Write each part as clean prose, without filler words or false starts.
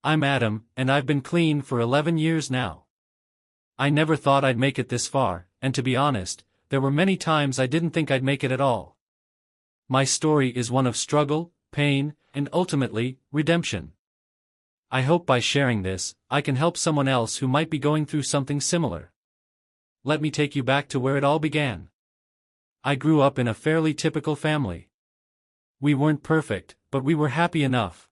I'm Adam, and I've been clean for 11 years now. I never thought I'd make it this far, and to be honest, there were many times I didn't think I'd make it at all. My story is one of struggle, pain, and ultimately, redemption. I hope by sharing this, I can help someone else who might be going through something similar. Let me take you back to where it all began. I grew up in a fairly typical family. We weren't perfect, but we were happy enough.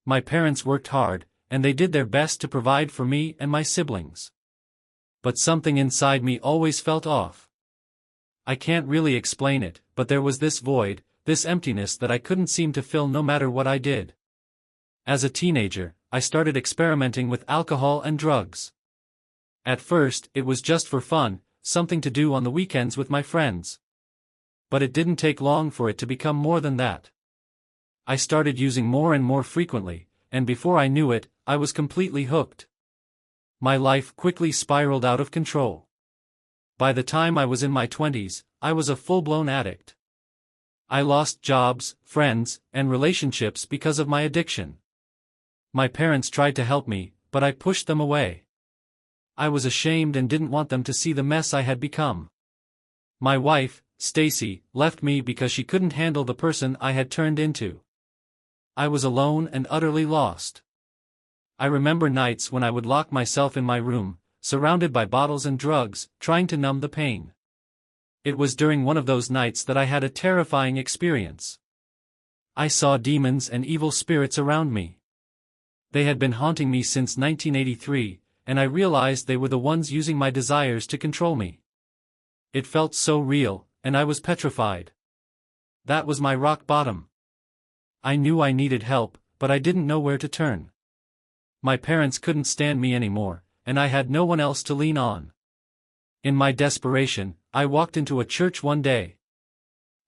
My parents worked hard, and they did their best to provide for me and my siblings. But something inside me always felt off. I can't really explain it, but there was this void, this emptiness that I couldn't seem to fill no matter what I did. As a teenager, I started experimenting with alcohol and drugs. At first, it was just for fun, something to do on the weekends with my friends. But it didn't take long for it to become more than that. I started using more and more frequently, and before I knew it, I was completely hooked. My life quickly spiraled out of control. By the time I was in my 20s, I was a full-blown addict. I lost jobs, friends, and relationships because of my addiction. My parents tried to help me, but I pushed them away. I was ashamed and didn't want them to see the mess I had become. My wife, Stacy, left me because she couldn't handle the person I had turned into. I was alone and utterly lost. I remember nights when I would lock myself in my room, surrounded by bottles and drugs, trying to numb the pain. It was during one of those nights that I had a terrifying experience. I saw demons and evil spirits around me. They had been haunting me since 1983, and I realized they were the ones using my desires to control me. It felt so real, and I was petrified. That was my rock bottom. I knew I needed help, but I didn't know where to turn. My parents couldn't stand me anymore, and I had no one else to lean on. In my desperation, I walked into a church one day.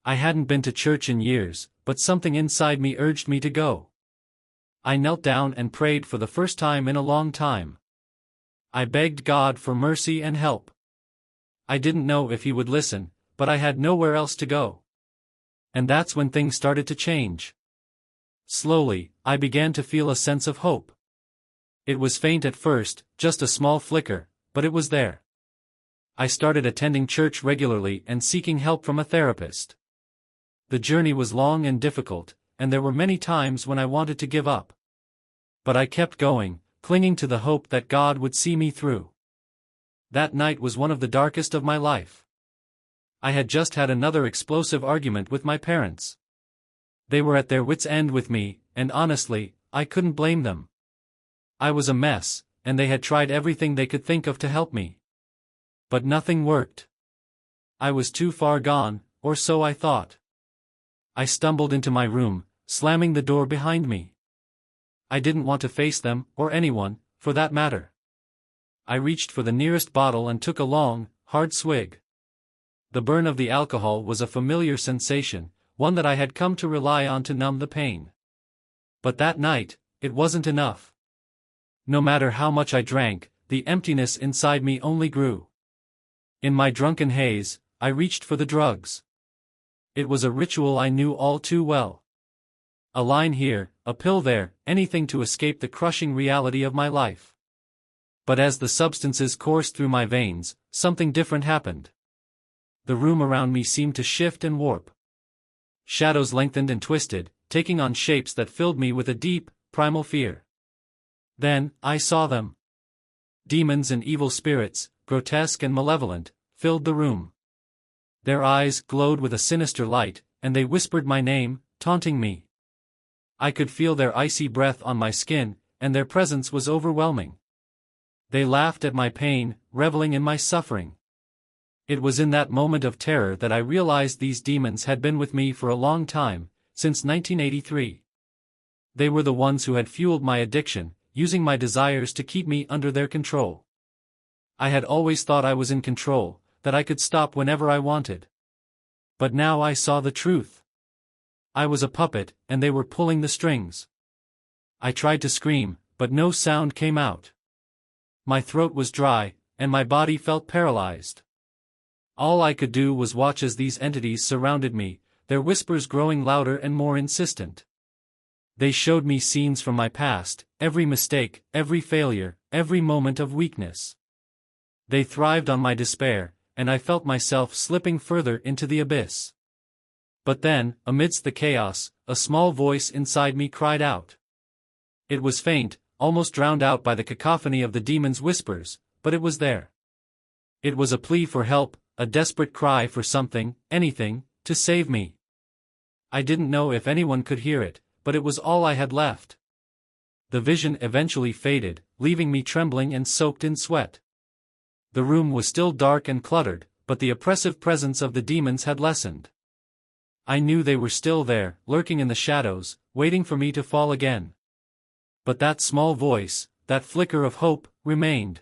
I hadn't been to church in years, but something inside me urged me to go. I knelt down and prayed for the first time in a long time. I begged God for mercy and help. I didn't know if He would listen, but I had nowhere else to go. And that's when things started to change. Slowly, I began to feel a sense of hope. It was faint at first, just a small flicker, but it was there. I started attending church regularly and seeking help from a therapist. The journey was long and difficult, and there were many times when I wanted to give up. But I kept going, clinging to the hope that God would see me through. That night was one of the darkest of my life. I had just had another explosive argument with my parents. They were at their wits' end with me, and honestly, I couldn't blame them. I was a mess, and they had tried everything they could think of to help me. But nothing worked. I was too far gone, or so I thought. I stumbled into my room, slamming the door behind me. I didn't want to face them, or anyone, for that matter. I reached for the nearest bottle and took a long, hard swig. The burn of the alcohol was a familiar sensation, one that I had come to rely on to numb the pain. But that night, it wasn't enough. No matter how much I drank, the emptiness inside me only grew. In my drunken haze, I reached for the drugs. It was a ritual I knew all too well. A line here, a pill there, anything to escape the crushing reality of my life. But as the substances coursed through my veins, something different happened. The room around me seemed to shift and warp. Shadows lengthened and twisted, taking on shapes that filled me with a deep, primal fear. Then, I saw them. Demons and evil spirits, grotesque and malevolent, filled the room. Their eyes glowed with a sinister light, and they whispered my name, taunting me. I could feel their icy breath on my skin, and their presence was overwhelming. They laughed at my pain, reveling in my suffering. It was in that moment of terror that I realized these demons had been with me for a long time, since 1983. They were the ones who had fueled my addiction, using my desires to keep me under their control. I had always thought I was in control, that I could stop whenever I wanted. But now I saw the truth. I was a puppet, and they were pulling the strings. I tried to scream, but no sound came out. My throat was dry, and my body felt paralyzed. All I could do was watch as these entities surrounded me, their whispers growing louder and more insistent. They showed me scenes from my past, every mistake, every failure, every moment of weakness. They thrived on my despair, and I felt myself slipping further into the abyss. But then, amidst the chaos, a small voice inside me cried out. It was faint, almost drowned out by the cacophony of the demon's whispers, but it was there. It was a plea for help, a desperate cry for something, anything, to save me. I didn't know if anyone could hear it, but it was all I had left. The vision eventually faded, leaving me trembling and soaked in sweat. The room was still dark and cluttered, but the oppressive presence of the demons had lessened. I knew they were still there, lurking in the shadows, waiting for me to fall again. But that small voice, that flicker of hope, remained.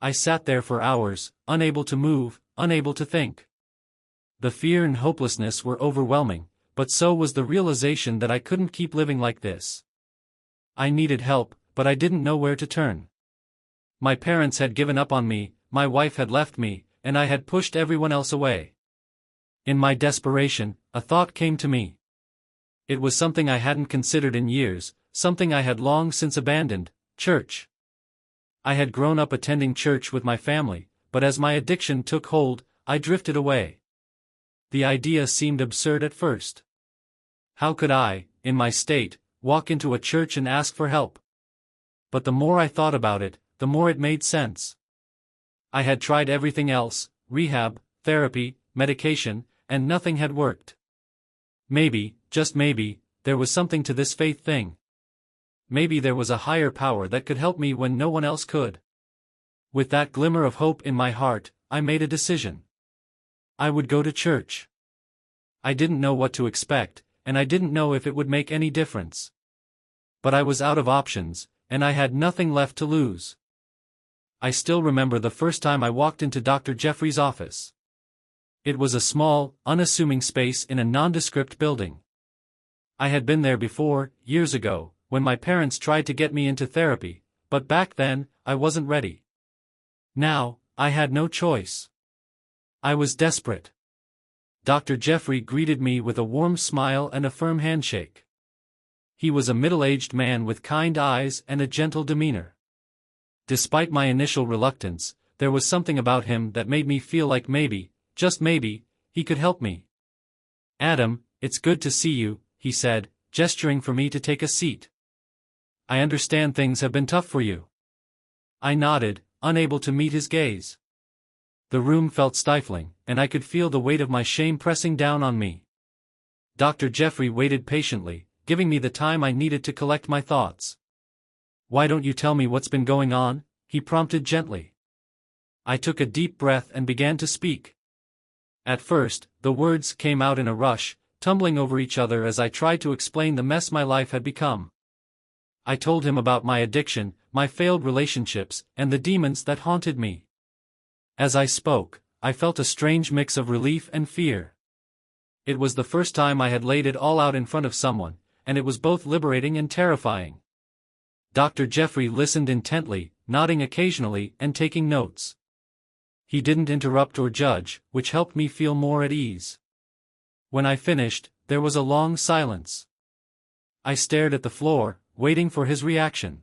I sat there for hours, unable to move, unable to think. The fear and hopelessness were overwhelming, but so was the realization that I couldn't keep living like this. I needed help, but I didn't know where to turn. My parents had given up on me, my wife had left me, and I had pushed everyone else away. In my desperation, a thought came to me. It was something I hadn't considered in years, something I had long since abandoned: church. I had grown up attending church with my family, but as my addiction took hold, I drifted away. The idea seemed absurd at first. How could I, in my state, walk into a church and ask for help? But the more I thought about it, the more it made sense. I had tried everything else: rehab, therapy, medication, and nothing had worked. Maybe, just maybe, there was something to this faith thing. Maybe there was a higher power that could help me when no one else could. With that glimmer of hope in my heart, I made a decision. I would go to church. I didn't know what to expect, and I didn't know if it would make any difference. But I was out of options, and I had nothing left to lose. I still remember the first time I walked into Dr. Jeffrey's office. It was a small, unassuming space in a nondescript building. I had been there before, years ago, when my parents tried to get me into therapy, but back then, I wasn't ready. Now, I had no choice. I was desperate. Dr. Jeffrey greeted me with a warm smile and a firm handshake. He was a middle-aged man with kind eyes and a gentle demeanor. Despite my initial reluctance, there was something about him that made me feel like maybe, just maybe, he could help me. "Adam, it's good to see you," he said, gesturing for me to take a seat. "I understand things have been tough for you." I nodded, unable to meet his gaze. The room felt stifling, and I could feel the weight of my shame pressing down on me. Dr. Jeffrey waited patiently, giving me the time I needed to collect my thoughts. "Why don't you tell me what's been going on?" he prompted gently. I took a deep breath and began to speak. At first, the words came out in a rush, tumbling over each other as I tried to explain the mess my life had become. I told him about my addiction, my failed relationships, and the demons that haunted me. As I spoke, I felt a strange mix of relief and fear. It was the first time I had laid it all out in front of someone, and it was both liberating and terrifying. Dr. Jeffrey listened intently, nodding occasionally and taking notes. He didn't interrupt or judge, which helped me feel more at ease. When I finished, there was a long silence. I stared at the floor, waiting for his reaction.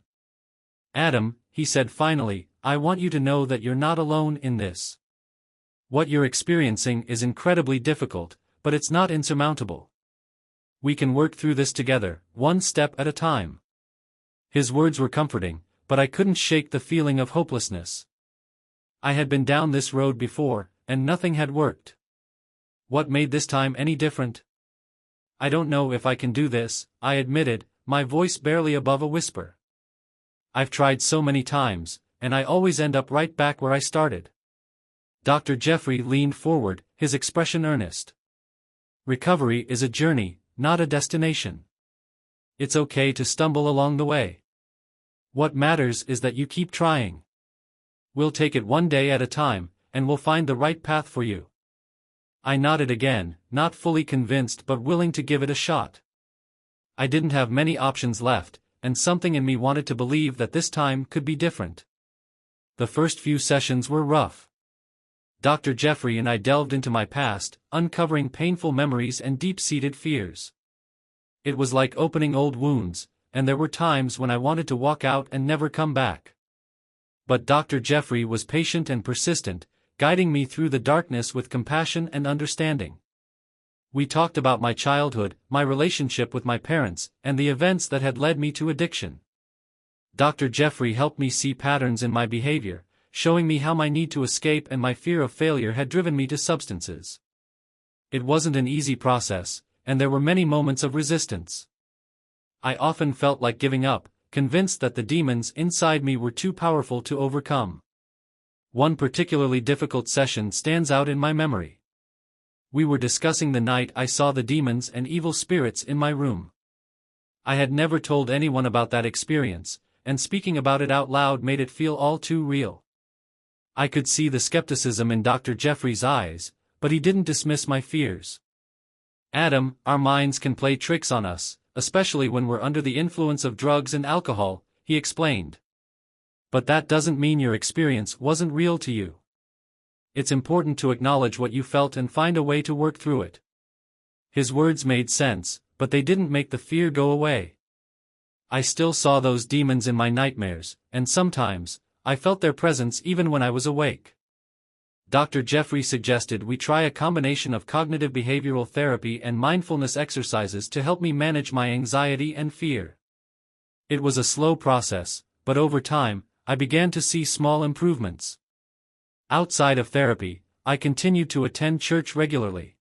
"Adam," he said finally, "I want you to know that you're not alone in this. What you're experiencing is incredibly difficult, but it's not insurmountable. We can work through this together, one step at a time." His words were comforting, but I couldn't shake the feeling of hopelessness. I had been down this road before, and nothing had worked. What made this time any different? "I don't know if I can do this," I admitted, my voice barely above a whisper. "I've tried so many times, and I always end up right back where I started." Dr. Jeffrey leaned forward, his expression earnest. "Recovery is a journey, not a destination. It's okay to stumble along the way. What matters is that you keep trying. We'll take it one day at a time, and we'll find the right path for you." I nodded again, not fully convinced but willing to give it a shot. I didn't have many options left, and something in me wanted to believe that this time could be different. The first few sessions were rough. Dr. Jeffrey and I delved into my past, uncovering painful memories and deep-seated fears. It was like opening old wounds, and there were times when I wanted to walk out and never come back. But Dr. Jeffrey was patient and persistent, guiding me through the darkness with compassion and understanding. We talked about my childhood, my relationship with my parents, and the events that had led me to addiction. Dr. Jeffrey helped me see patterns in my behavior, showing me how my need to escape and my fear of failure had driven me to substances. It wasn't an easy process, and there were many moments of resistance. I often felt like giving up, convinced that the demons inside me were too powerful to overcome. One particularly difficult session stands out in my memory. We were discussing the night I saw the demons and evil spirits in my room. I had never told anyone about that experience, and speaking about it out loud made it feel all too real. I could see the skepticism in Dr. Jeffrey's eyes, but he didn't dismiss my fears. Adam, our minds can play tricks on us, especially when we're under the influence of drugs and alcohol, he explained. But that doesn't mean your experience wasn't real to you. It's important to acknowledge what you felt and find a way to work through it. His words made sense, but they didn't make the fear go away. I still saw those demons in my nightmares, and sometimes, I felt their presence even when I was awake. Dr. Jeffrey suggested we try a combination of cognitive behavioral therapy and mindfulness exercises to help me manage my anxiety and fear. It was a slow process, but over time, I began to see small improvements. Outside of therapy, I continued to attend church regularly.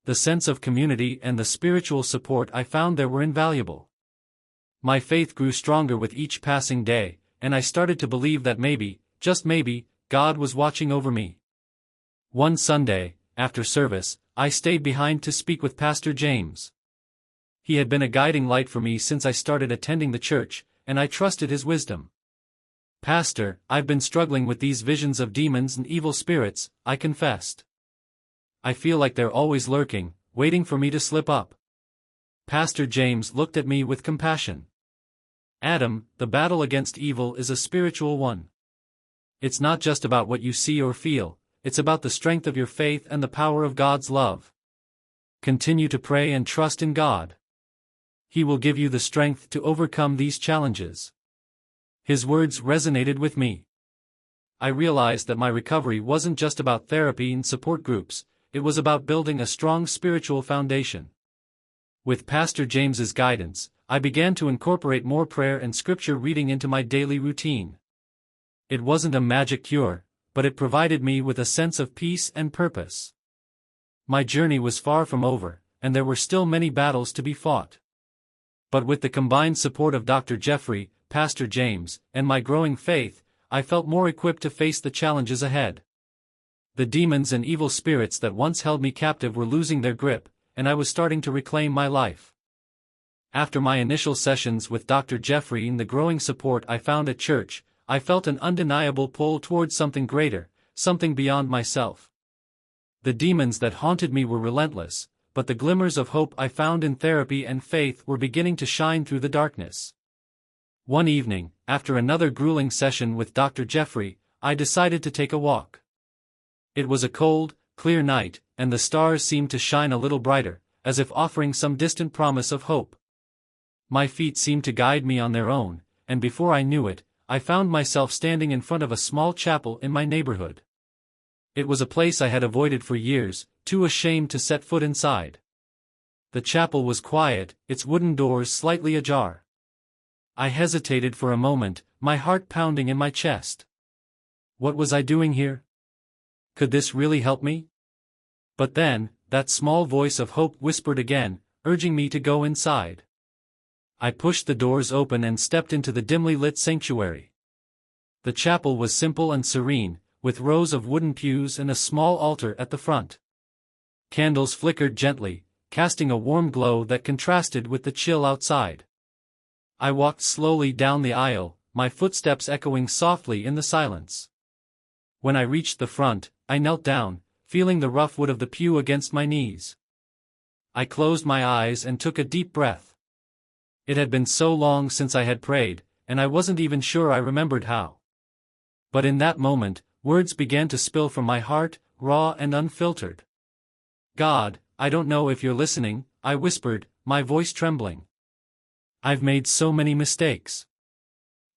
The sense of community and the spiritual support I found there were invaluable. My faith grew stronger with each passing day, and I started to believe that maybe, just maybe, God was watching over me. One Sunday, after service, I stayed behind to speak with Pastor James. He had been a guiding light for me since I started attending the church, and I trusted his wisdom. "Pastor, I've been struggling with these visions of demons and evil spirits," I confessed. "I feel like they're always lurking, waiting for me to slip up." Pastor James looked at me with compassion. "Adam, the battle against evil is a spiritual one. It's not just about what you see or feel, it's about the strength of your faith and the power of God's love. Continue to pray and trust in God. He will give you the strength to overcome these challenges." His words resonated with me. I realized that my recovery wasn't just about therapy and support groups, it was about building a strong spiritual foundation. With Pastor James's guidance, I began to incorporate more prayer and scripture reading into my daily routine. It wasn't a magic cure, but it provided me with a sense of peace and purpose. My journey was far from over, and there were still many battles to be fought. But with the combined support of Dr. Jeffrey, Pastor James, and my growing faith, I felt more equipped to face the challenges ahead. The demons and evil spirits that once held me captive were losing their grip, and I was starting to reclaim my life. After my initial sessions with Dr. Jeffrey and the growing support I found at church, I felt an undeniable pull towards something greater, something beyond myself. The demons that haunted me were relentless, but the glimmers of hope I found in therapy and faith were beginning to shine through the darkness. One evening, after another grueling session with Dr. Jeffrey, I decided to take a walk. It was a cold, clear night, and the stars seemed to shine a little brighter, as if offering some distant promise of hope. My feet seemed to guide me on their own, and before I knew it, I found myself standing in front of a small chapel in my neighborhood. It was a place I had avoided for years, too ashamed to set foot inside. The chapel was quiet, its wooden doors slightly ajar. I hesitated for a moment, my heart pounding in my chest. What was I doing here? Could this really help me? But then, that small voice of hope whispered again, urging me to go inside. I pushed the doors open and stepped into the dimly lit sanctuary. The chapel was simple and serene, with rows of wooden pews and a small altar at the front. Candles flickered gently, casting a warm glow that contrasted with the chill outside. I walked slowly down the aisle, my footsteps echoing softly in the silence. When I reached the front, I knelt down, feeling the rough wood of the pew against my knees. I closed my eyes and took a deep breath. It had been so long since I had prayed, and I wasn't even sure I remembered how. But in that moment, words began to spill from my heart, raw and unfiltered. "God, I don't know if you're listening," I whispered, my voice trembling. I've made so many mistakes.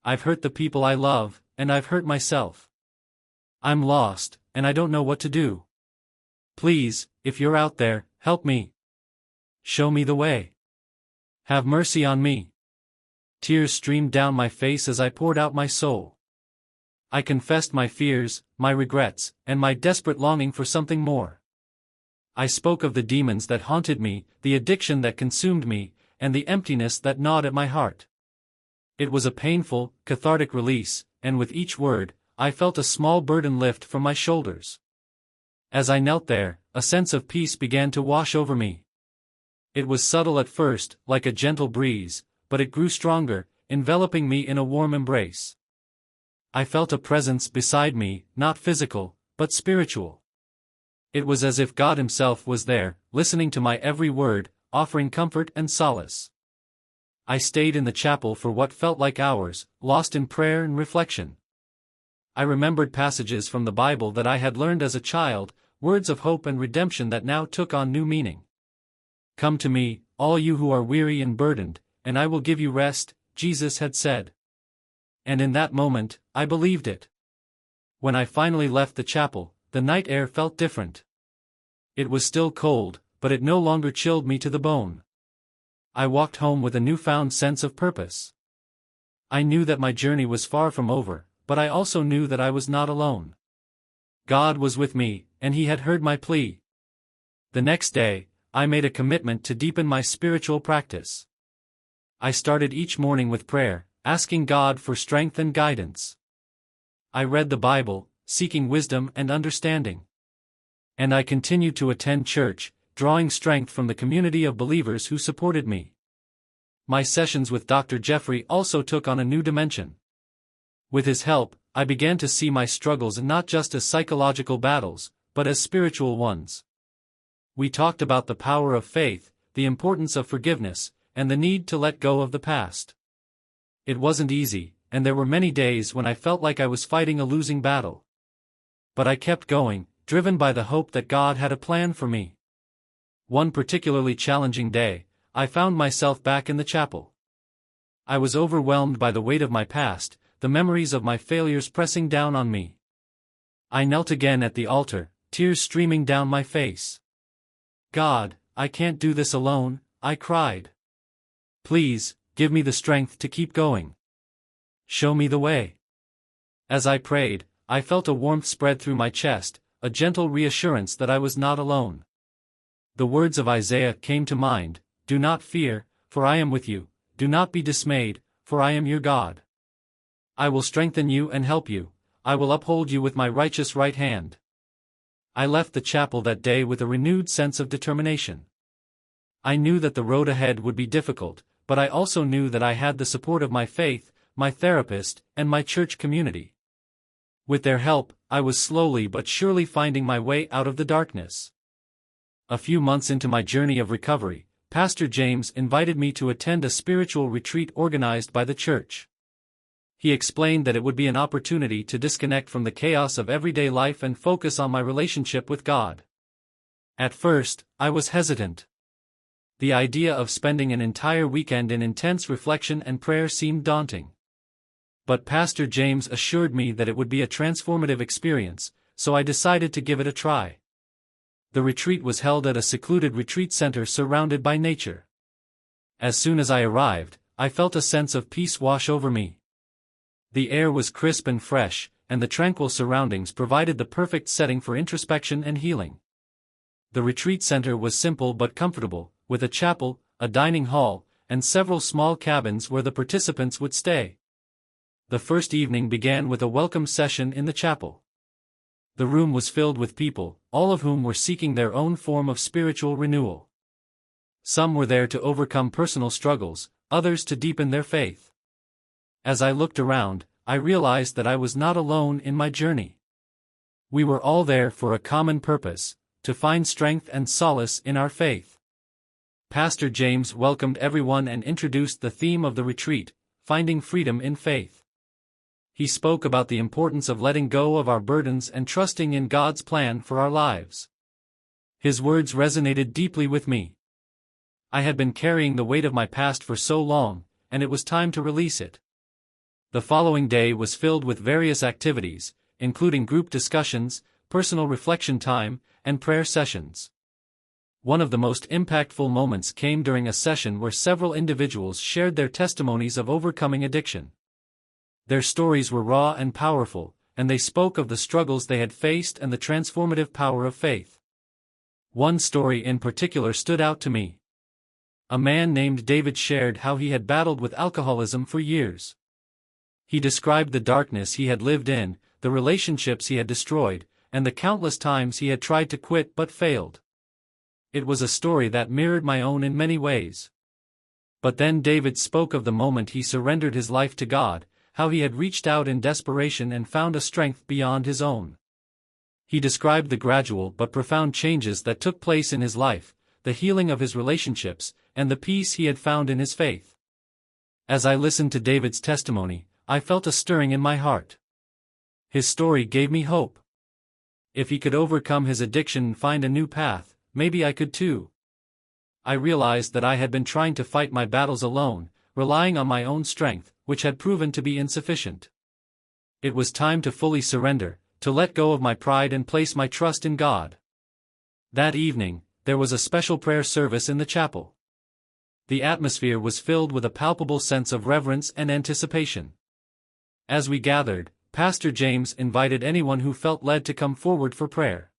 I've hurt the people I love, and I've hurt myself. I'm lost, and I don't know what to do. Please, if you're out there, help me. Show me the way. Have mercy on me. Tears streamed down my face as I poured out my soul. I confessed my fears, my regrets, and my desperate longing for something more. I spoke of the demons that haunted me, the addiction that consumed me, and the emptiness that gnawed at my heart. It was a painful, cathartic release, and with each word, I felt a small burden lift from my shoulders. As I knelt there, a sense of peace began to wash over me. It was subtle at first, like a gentle breeze, but it grew stronger, enveloping me in a warm embrace. I felt a presence beside me, not physical, but spiritual. It was as if God Himself was there, listening to my every word, offering comfort and solace. I stayed in the chapel for what felt like hours, lost in prayer and reflection. I remembered passages from the Bible that I had learned as a child, words of hope and redemption that now took on new meaning. "Come to me, all you who are weary and burdened, and I will give you rest," Jesus had said. And in that moment, I believed it. When I finally left the chapel, the night air felt different. It was still cold, but it no longer chilled me to the bone. I walked home with a newfound sense of purpose. I knew that my journey was far from over, but I also knew that I was not alone. God was with me, and He had heard my plea. The next day, I made a commitment to deepen my spiritual practice. I started each morning with prayer, asking God for strength and guidance. I read the Bible, seeking wisdom and understanding. And I continued to attend church, drawing strength from the community of believers who supported me. My sessions with Dr. Jeffrey also took on a new dimension. With his help, I began to see my struggles not just as psychological battles, but as spiritual ones. We talked about the power of faith, the importance of forgiveness, and the need to let go of the past. It wasn't easy, and there were many days when I felt like I was fighting a losing battle. But I kept going, driven by the hope that God had a plan for me. One particularly challenging day, I found myself back in the chapel. I was overwhelmed by the weight of my past, the memories of my failures pressing down on me. I knelt again at the altar, tears streaming down my face. "God, I can't do this alone," I cried. "Please, give me the strength to keep going. Show me the way." As I prayed, I felt a warmth spread through my chest, a gentle reassurance that I was not alone. The words of Isaiah came to mind, "Do not fear, for I am with you, do not be dismayed, for I am your God. I will strengthen you and help you, I will uphold you with my righteous right hand." I left the chapel that day with a renewed sense of determination. I knew that the road ahead would be difficult, but I also knew that I had the support of my faith, my therapist, and my church community. With their help, I was slowly but surely finding my way out of the darkness. A few months into my journey of recovery, Pastor James invited me to attend a spiritual retreat organized by the church. He explained that it would be an opportunity to disconnect from the chaos of everyday life and focus on my relationship with God. At first, I was hesitant. The idea of spending an entire weekend in intense reflection and prayer seemed daunting. But Pastor James assured me that it would be a transformative experience, so I decided to give it a try. The retreat was held at a secluded retreat center surrounded by nature. As soon as I arrived, I felt a sense of peace wash over me. The air was crisp and fresh, and the tranquil surroundings provided the perfect setting for introspection and healing. The retreat center was simple but comfortable, with a chapel, a dining hall, and several small cabins where the participants would stay. The first evening began with a welcome session in the chapel. The room was filled with people, all of whom were seeking their own form of spiritual renewal. Some were there to overcome personal struggles, others to deepen their faith. As I looked around, I realized that I was not alone in my journey. We were all there for a common purpose, to find strength and solace in our faith. Pastor James welcomed everyone and introduced the theme of the retreat, finding freedom in faith. He spoke about the importance of letting go of our burdens and trusting in God's plan for our lives. His words resonated deeply with me. I had been carrying the weight of my past for so long, and it was time to release it. The following day was filled with various activities, including group discussions, personal reflection time, and prayer sessions. One of the most impactful moments came during a session where several individuals shared their testimonies of overcoming addiction. Their stories were raw and powerful, and they spoke of the struggles they had faced and the transformative power of faith. One story in particular stood out to me. A man named David shared how he had battled with alcoholism for years. He described the darkness he had lived in, the relationships he had destroyed, and the countless times he had tried to quit but failed. It was a story that mirrored my own in many ways. But then David spoke of the moment he surrendered his life to God, how he had reached out in desperation and found a strength beyond his own. He described the gradual but profound changes that took place in his life, the healing of his relationships, and the peace he had found in his faith. As I listened to David's testimony, I felt a stirring in my heart. His story gave me hope. If he could overcome his addiction and find a new path, maybe I could too. I realized that I had been trying to fight my battles alone, relying on my own strength, which had proven to be insufficient. It was time to fully surrender, to let go of my pride and place my trust in God. That evening, there was a special prayer service in the chapel. The atmosphere was filled with a palpable sense of reverence and anticipation. As we gathered, Pastor James invited anyone who felt led to come forward for prayer.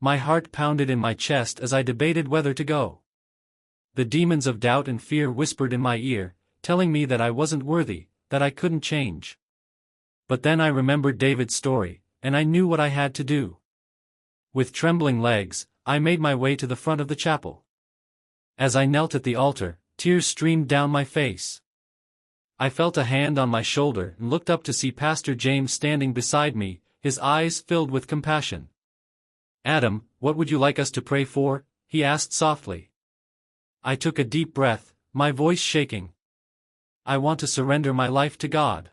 My heart pounded in my chest as I debated whether to go. The demons of doubt and fear whispered in my ear, telling me that I wasn't worthy, that I couldn't change. But then I remembered David's story, and I knew what I had to do. With trembling legs, I made my way to the front of the chapel. As I knelt at the altar, tears streamed down my face. I felt a hand on my shoulder and looked up to see Pastor James standing beside me, his eyes filled with compassion. "Adam, what would you like us to pray for?" he asked softly. I took a deep breath, my voice shaking. I want to surrender my life to God.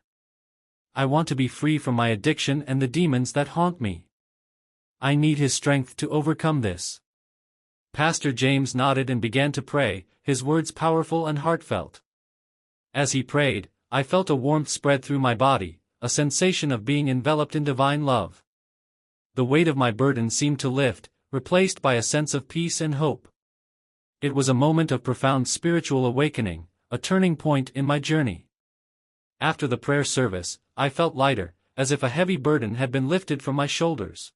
I want to be free from my addiction and the demons that haunt me. I need His strength to overcome this. Pastor James nodded and began to pray, his words powerful and heartfelt. As he prayed, I felt a warmth spread through my body, a sensation of being enveloped in divine love. The weight of my burden seemed to lift, replaced by a sense of peace and hope. It was a moment of profound spiritual awakening, a turning point in my journey. After the prayer service, I felt lighter, as if a heavy burden had been lifted from my shoulders.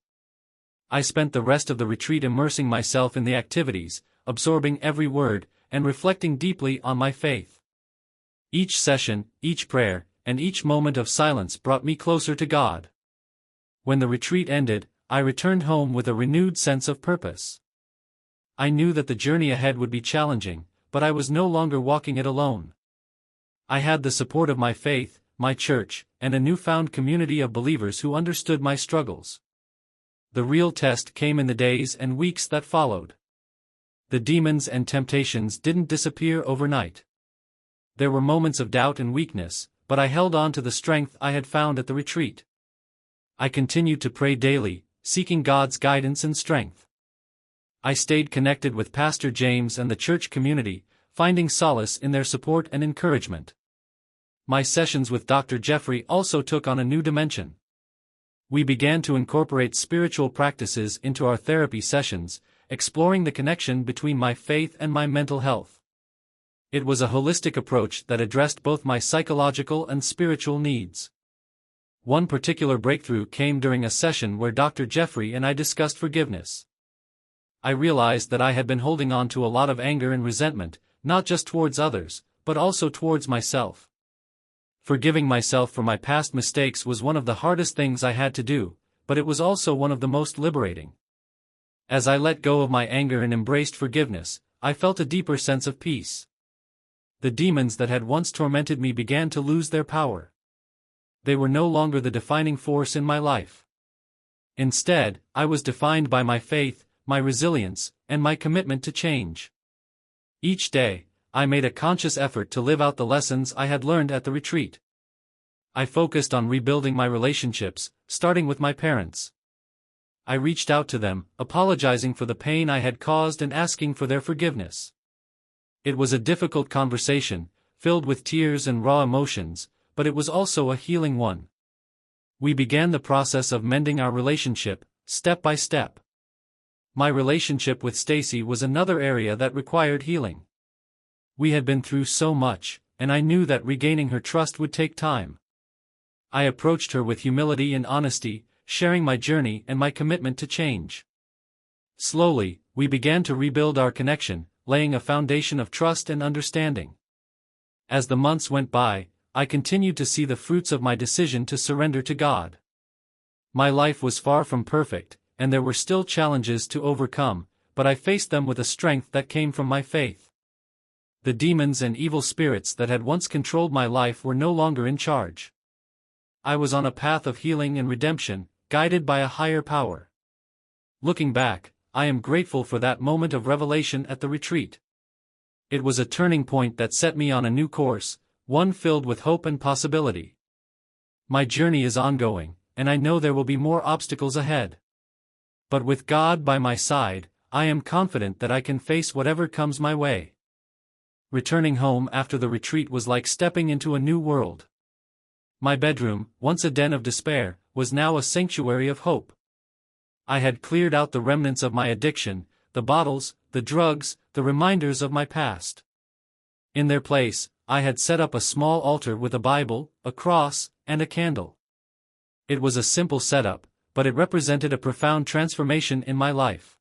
I spent the rest of the retreat immersing myself in the activities, absorbing every word, and reflecting deeply on my faith. Each session, each prayer, and each moment of silence brought me closer to God. When the retreat ended, I returned home with a renewed sense of purpose. I knew that the journey ahead would be challenging, but I was no longer walking it alone. I had the support of my faith, my church, and a newfound community of believers who understood my struggles. The real test came in the days and weeks that followed. The demons and temptations didn't disappear overnight. There were moments of doubt and weakness, but I held on to the strength I had found at the retreat. I continued to pray daily, seeking God's guidance and strength. I stayed connected with Pastor James and the church community, finding solace in their support and encouragement. My sessions with Dr. Jeffrey also took on a new dimension. We began to incorporate spiritual practices into our therapy sessions, exploring the connection between my faith and my mental health. It was a holistic approach that addressed both my psychological and spiritual needs. One particular breakthrough came during a session where Dr. Jeffrey and I discussed forgiveness. I realized that I had been holding on to a lot of anger and resentment, not just towards others, but also towards myself. Forgiving myself for my past mistakes was one of the hardest things I had to do, but it was also one of the most liberating. As I let go of my anger and embraced forgiveness, I felt a deeper sense of peace. The demons that had once tormented me began to lose their power. They were no longer the defining force in my life. Instead, I was defined by my faith, my resilience, and my commitment to change. Each day, I made a conscious effort to live out the lessons I had learned at the retreat. I focused on rebuilding my relationships, starting with my parents. I reached out to them, apologizing for the pain I had caused and asking for their forgiveness. It was a difficult conversation, filled with tears and raw emotions, but it was also a healing one. We began the process of mending our relationship, step by step. My relationship with Stacy was another area that required healing. We had been through so much, and I knew that regaining her trust would take time. I approached her with humility and honesty, sharing my journey and my commitment to change. Slowly, we began to rebuild our connection, laying a foundation of trust and understanding. As the months went by, I continued to see the fruits of my decision to surrender to God. My life was far from perfect, and there were still challenges to overcome, but I faced them with a strength that came from my faith. The demons and evil spirits that had once controlled my life were no longer in charge. I was on a path of healing and redemption, guided by a higher power. Looking back, I am grateful for that moment of revelation at the retreat. It was a turning point that set me on a new course, one filled with hope and possibility. My journey is ongoing, and I know there will be more obstacles ahead. But with God by my side, I am confident that I can face whatever comes my way. Returning home after the retreat was like stepping into a new world. My bedroom, once a den of despair, was now a sanctuary of hope. I had cleared out the remnants of my addiction, the bottles, the drugs, the reminders of my past. In their place, I had set up a small altar with a Bible, a cross, and a candle. It was a simple setup, but it represented a profound transformation in my life.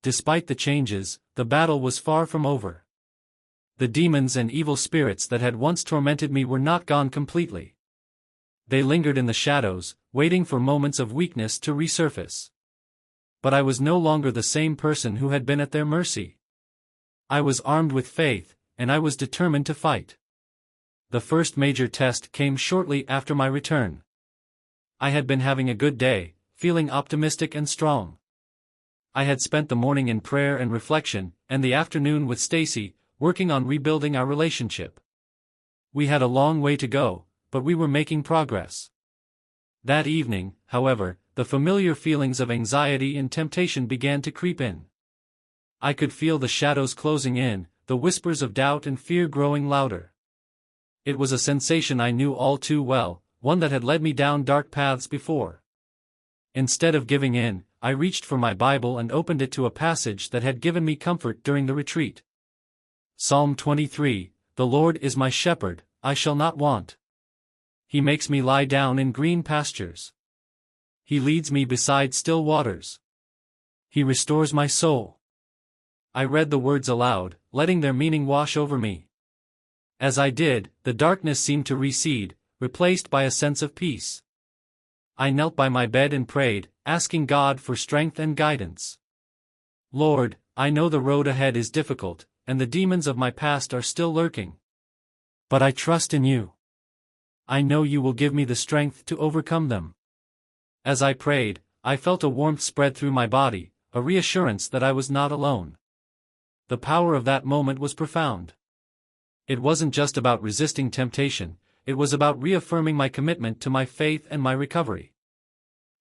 Despite the changes, the battle was far from over. The demons and evil spirits that had once tormented me were not gone completely. They lingered in the shadows, waiting for moments of weakness to resurface. But I was no longer the same person who had been at their mercy. I was armed with faith, and I was determined to fight. The first major test came shortly after my return. I had been having a good day, feeling optimistic and strong. I had spent the morning in prayer and reflection, and the afternoon with Stacy, working on rebuilding our relationship. We had a long way to go, but we were making progress. That evening, however, the familiar feelings of anxiety and temptation began to creep in. I could feel the shadows closing in, the whispers of doubt and fear growing louder. It was a sensation I knew all too well, one that had led me down dark paths before. Instead of giving in, I reached for my Bible and opened it to a passage that had given me comfort during the retreat. Psalm 23, "The Lord is my shepherd, I shall not want. He makes me lie down in green pastures. He leads me beside still waters. He restores my soul." I read the words aloud, letting their meaning wash over me. As I did, the darkness seemed to recede, replaced by a sense of peace. I knelt by my bed and prayed, asking God for strength and guidance. "Lord, I know the road ahead is difficult, and the demons of my past are still lurking. But I trust in you. I know you will give me the strength to overcome them." As I prayed, I felt a warmth spread through my body, a reassurance that I was not alone. The power of that moment was profound. It wasn't just about resisting temptation, it was about reaffirming my commitment to my faith and my recovery.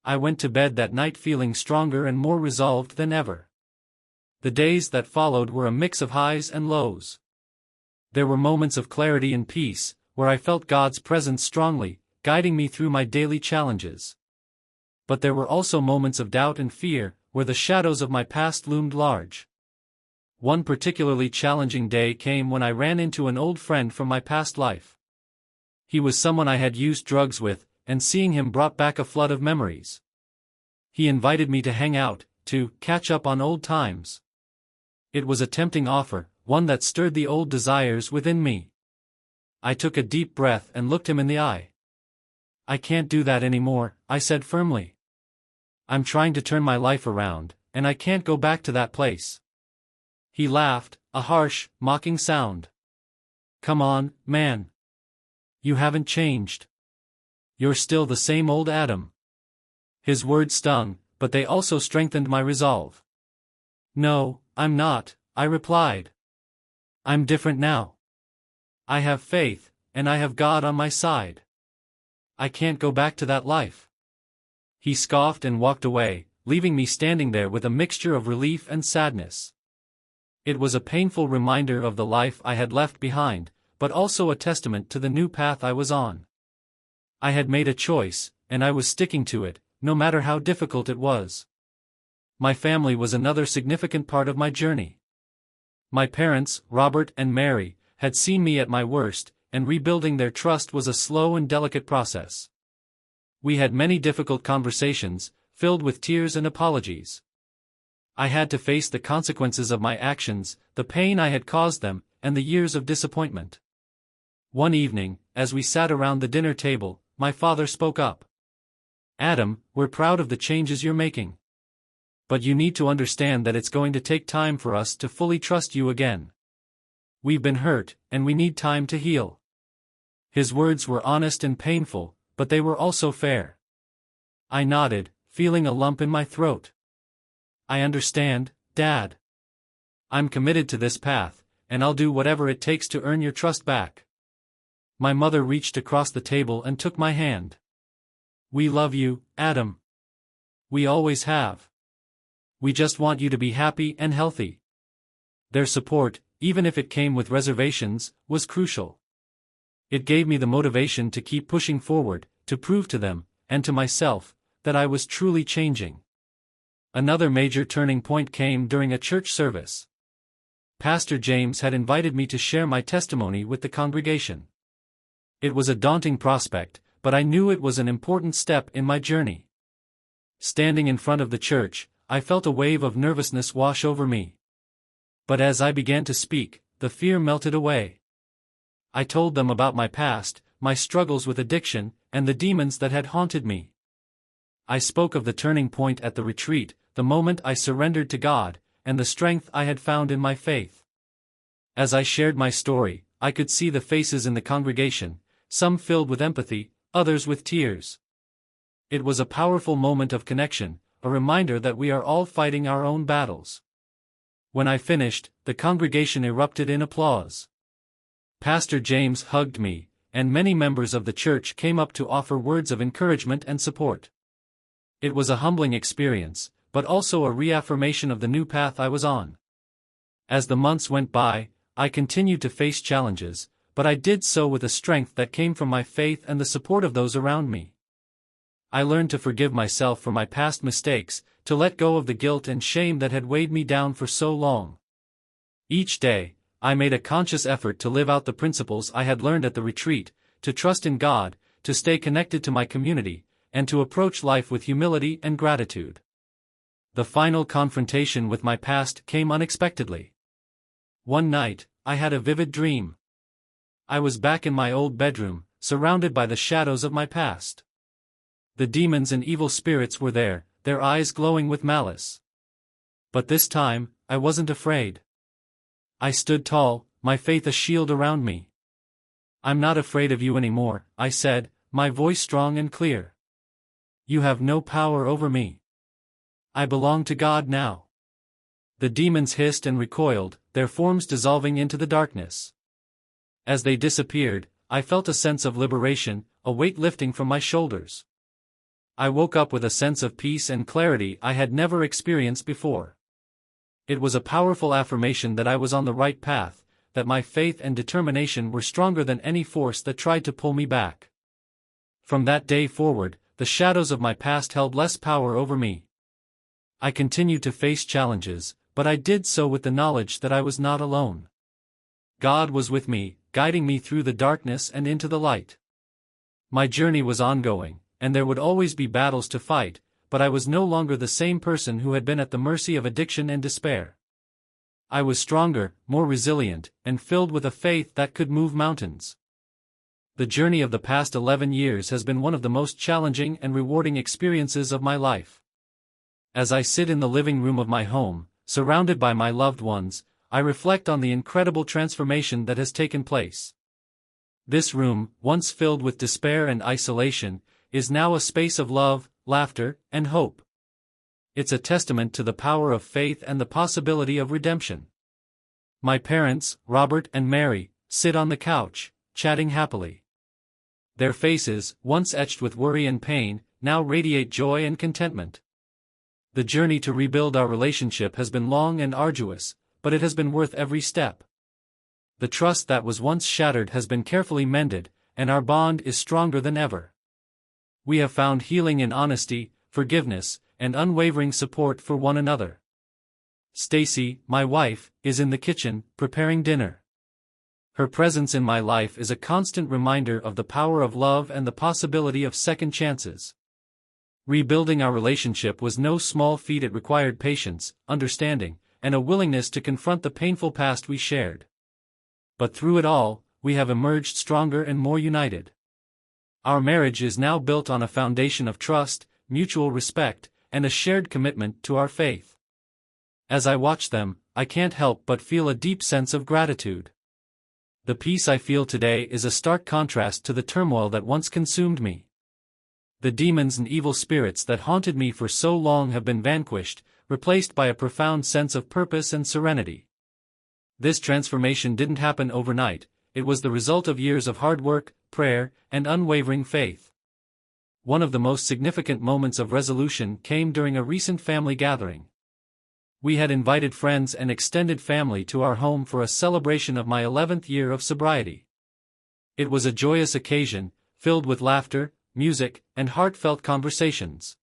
I went to bed that night feeling stronger and more resolved than ever. The days that followed were a mix of highs and lows. There were moments of clarity and peace, where I felt God's presence strongly, guiding me through my daily challenges. But there were also moments of doubt and fear, where the shadows of my past loomed large. One particularly challenging day came when I ran into an old friend from my past life. He was someone I had used drugs with, and seeing him brought back a flood of memories. He invited me to hang out, to catch up on old times. It was a tempting offer, one that stirred the old desires within me. I took a deep breath and looked him in the eye. "I can't do that anymore," I said firmly. "I'm trying to turn my life around, and I can't go back to that place." He laughed, a harsh, mocking sound. "Come on, man. You haven't changed. You're still the same old Adam." His words stung, but they also strengthened my resolve. "No, I'm not," I replied. "I'm different now. I have faith, and I have God on my side. I can't go back to that life." He scoffed and walked away, leaving me standing there with a mixture of relief and sadness. It was a painful reminder of the life I had left behind, but also a testament to the new path I was on. I had made a choice, and I was sticking to it, no matter how difficult it was. My family was another significant part of my journey. My parents, Robert and Mary, had seen me at my worst, and rebuilding their trust was a slow and delicate process. We had many difficult conversations, filled with tears and apologies. I had to face the consequences of my actions, the pain I had caused them, and the years of disappointment. One evening, as we sat around the dinner table, my father spoke up. "Adam, we're proud of the changes you're making. But you need to understand that it's going to take time for us to fully trust you again. We've been hurt, and we need time to heal." His words were honest and painful, but they were also fair. I nodded, feeling a lump in my throat. "I understand, Dad. I'm committed to this path, and I'll do whatever it takes to earn your trust back." My mother reached across the table and took my hand. "We love you, Adam. We always have. We just want you to be happy and healthy." Their support, even if it came with reservations, was crucial. It gave me the motivation to keep pushing forward, to prove to them, and to myself, that I was truly changing. Another major turning point came during a church service. Pastor James had invited me to share my testimony with the congregation. It was a daunting prospect, but I knew it was an important step in my journey. Standing in front of the church, I felt a wave of nervousness wash over me. But as I began to speak, the fear melted away. I told them about my past, my struggles with addiction, and the demons that had haunted me. I spoke of the turning point at the retreat, the moment I surrendered to God, and the strength I had found in my faith. As I shared my story, I could see the faces in the congregation, some filled with empathy, others with tears. It was a powerful moment of connection, a reminder that we are all fighting our own battles. When I finished, the congregation erupted in applause. Pastor James hugged me, and many members of the church came up to offer words of encouragement and support. It was a humbling experience, but also a reaffirmation of the new path I was on. As the months went by, I continued to face challenges, but I did so with a strength that came from my faith and the support of those around me. I learned to forgive myself for my past mistakes, to let go of the guilt and shame that had weighed me down for so long. Each day, I made a conscious effort to live out the principles I had learned at the retreat, to trust in God, to stay connected to my community, and to approach life with humility and gratitude. The final confrontation with my past came unexpectedly. One night, I had a vivid dream. I was back in my old bedroom, surrounded by the shadows of my past. The demons and evil spirits were there, their eyes glowing with malice. But this time, I wasn't afraid. I stood tall, my faith a shield around me. "I'm not afraid of you anymore," I said, my voice strong and clear. "You have no power over me. I belong to God now." The demons hissed and recoiled, their forms dissolving into the darkness. As they disappeared, I felt a sense of liberation, a weight lifting from my shoulders. I woke up with a sense of peace and clarity I had never experienced before. It was a powerful affirmation that I was on the right path, that my faith and determination were stronger than any force that tried to pull me back. From that day forward, the shadows of my past held less power over me. I continued to face challenges, but I did so with the knowledge that I was not alone. God was with me, guiding me through the darkness and into the light. My journey was ongoing, and there would always be battles to fight, but I was no longer the same person who had been at the mercy of addiction and despair. I was stronger, more resilient, and filled with a faith that could move mountains. The journey of the past 11 years has been one of the most challenging and rewarding experiences of my life. As I sit in the living room of my home, surrounded by my loved ones, I reflect on the incredible transformation that has taken place. This room, once filled with despair and isolation, is now a space of love, laughter, and hope. It's a testament to the power of faith and the possibility of redemption. My parents, Robert and Mary, sit on the couch, chatting happily. Their faces, once etched with worry and pain, now radiate joy and contentment. The journey to rebuild our relationship has been long and arduous, but it has been worth every step. The trust that was once shattered has been carefully mended, and our bond is stronger than ever. We have found healing in honesty, forgiveness, and unwavering support for one another. Stacy, my wife, is in the kitchen, preparing dinner. Her presence in my life is a constant reminder of the power of love and the possibility of second chances. Rebuilding our relationship was no small feat. It required patience, understanding, and a willingness to confront the painful past we shared. But through it all, we have emerged stronger and more united. Our marriage is now built on a foundation of trust, mutual respect, and a shared commitment to our faith. As I watch them, I can't help but feel a deep sense of gratitude. The peace I feel today is a stark contrast to the turmoil that once consumed me. The demons and evil spirits that haunted me for so long have been vanquished, replaced by a profound sense of purpose and serenity. This transformation didn't happen overnight. It was the result of years of hard work, prayer, and unwavering faith. One of the most significant moments of resolution came during a recent family gathering. We had invited friends and extended family to our home for a celebration of my 11th year of sobriety. It was a joyous occasion, filled with laughter, music, and heartfelt conversations.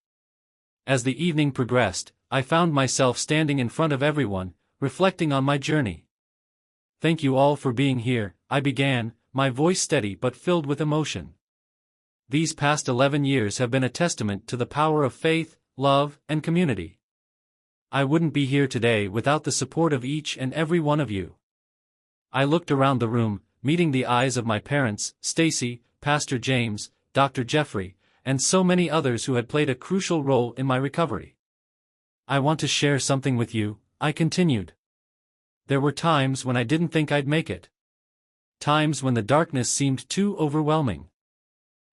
As the evening progressed, I found myself standing in front of everyone, reflecting on my journey. "Thank you all for being here," I began, my voice steady but filled with emotion. These past 11 years have been a testament to the power of faith, love, and community. I wouldn't be here today without the support of each and every one of you. I looked around the room, meeting the eyes of my parents, Stacy, Pastor James, Dr. Jeffrey, and so many others who had played a crucial role in my recovery. "I want to share something with you," I continued. "There were times when I didn't think I'd make it. Times when the darkness seemed too overwhelming.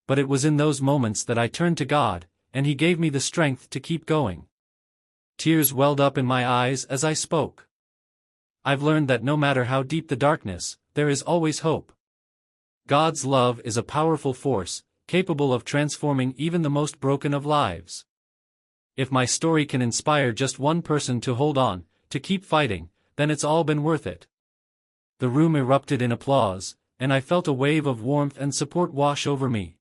But it was in those moments that I turned to God, and He gave me the strength to keep going." Tears welled up in my eyes as I spoke. I've learned that no matter how deep the darkness, there is always hope. God's love is a powerful force, capable of transforming even the most broken of lives. If my story can inspire just one person to hold on, to keep fighting, then it's all been worth it. The room erupted in applause, and I felt a wave of warmth and support wash over me.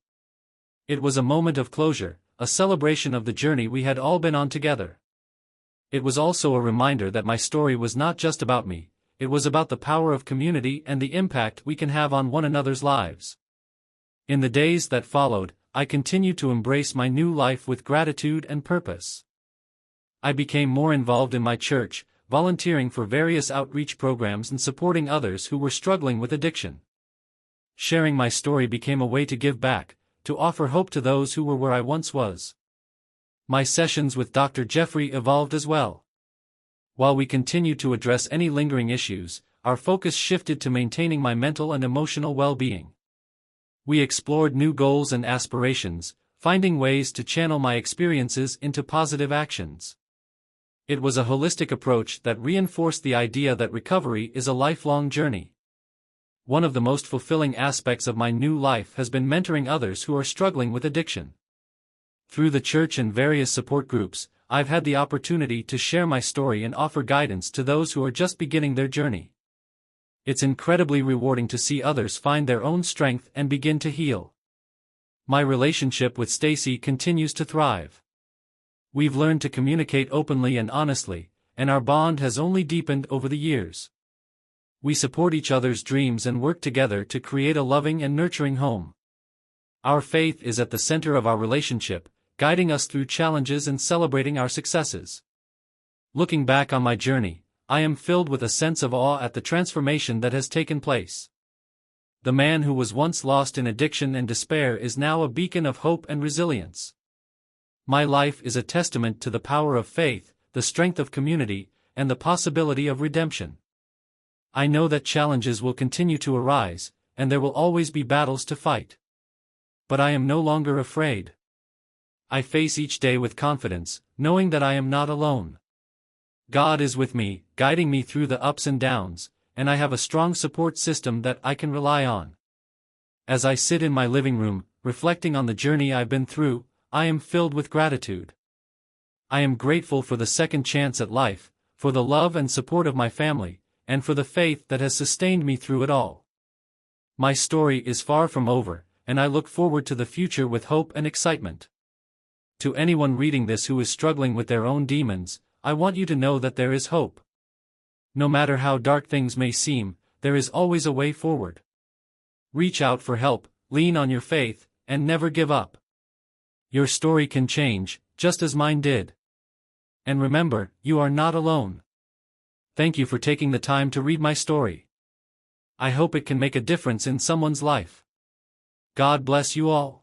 It was a moment of closure, a celebration of the journey we had all been on together. It was also a reminder that my story was not just about me, it was about the power of community and the impact we can have on one another's lives. In the days that followed, I continued to embrace my new life with gratitude and purpose. I became more involved in my church, volunteering for various outreach programs and supporting others who were struggling with addiction. Sharing my story became a way to give back, to offer hope to those who were where I once was. My sessions with Dr. Jeffrey evolved as well. While we continued to address any lingering issues, our focus shifted to maintaining my mental and emotional well-being. We explored new goals and aspirations, finding ways to channel my experiences into positive actions. It was a holistic approach that reinforced the idea that recovery is a lifelong journey. One of the most fulfilling aspects of my new life has been mentoring others who are struggling with addiction. Through the church and various support groups, I've had the opportunity to share my story and offer guidance to those who are just beginning their journey. It's incredibly rewarding to see others find their own strength and begin to heal. My relationship with Stacy continues to thrive. We've learned to communicate openly and honestly, and our bond has only deepened over the years. We support each other's dreams and work together to create a loving and nurturing home. Our faith is at the center of our relationship, guiding us through challenges and celebrating our successes. Looking back on my journey, I am filled with a sense of awe at the transformation that has taken place. The man who was once lost in addiction and despair is now a beacon of hope and resilience. My life is a testament to the power of faith, the strength of community, and the possibility of redemption. I know that challenges will continue to arise, and there will always be battles to fight. But I am no longer afraid. I face each day with confidence, knowing that I am not alone. God is with me, guiding me through the ups and downs, and I have a strong support system that I can rely on. As I sit in my living room, reflecting on the journey I've been through, I am filled with gratitude. I am grateful for the second chance at life, for the love and support of my family, and for the faith that has sustained me through it all. My story is far from over, and I look forward to the future with hope and excitement. To anyone reading this who is struggling with their own demons, I want you to know that there is hope. No matter how dark things may seem, there is always a way forward. Reach out for help, lean on your faith, and never give up. Your story can change, just as mine did. And remember, you are not alone. Thank you for taking the time to read my story. I hope it can make a difference in someone's life. God bless you all.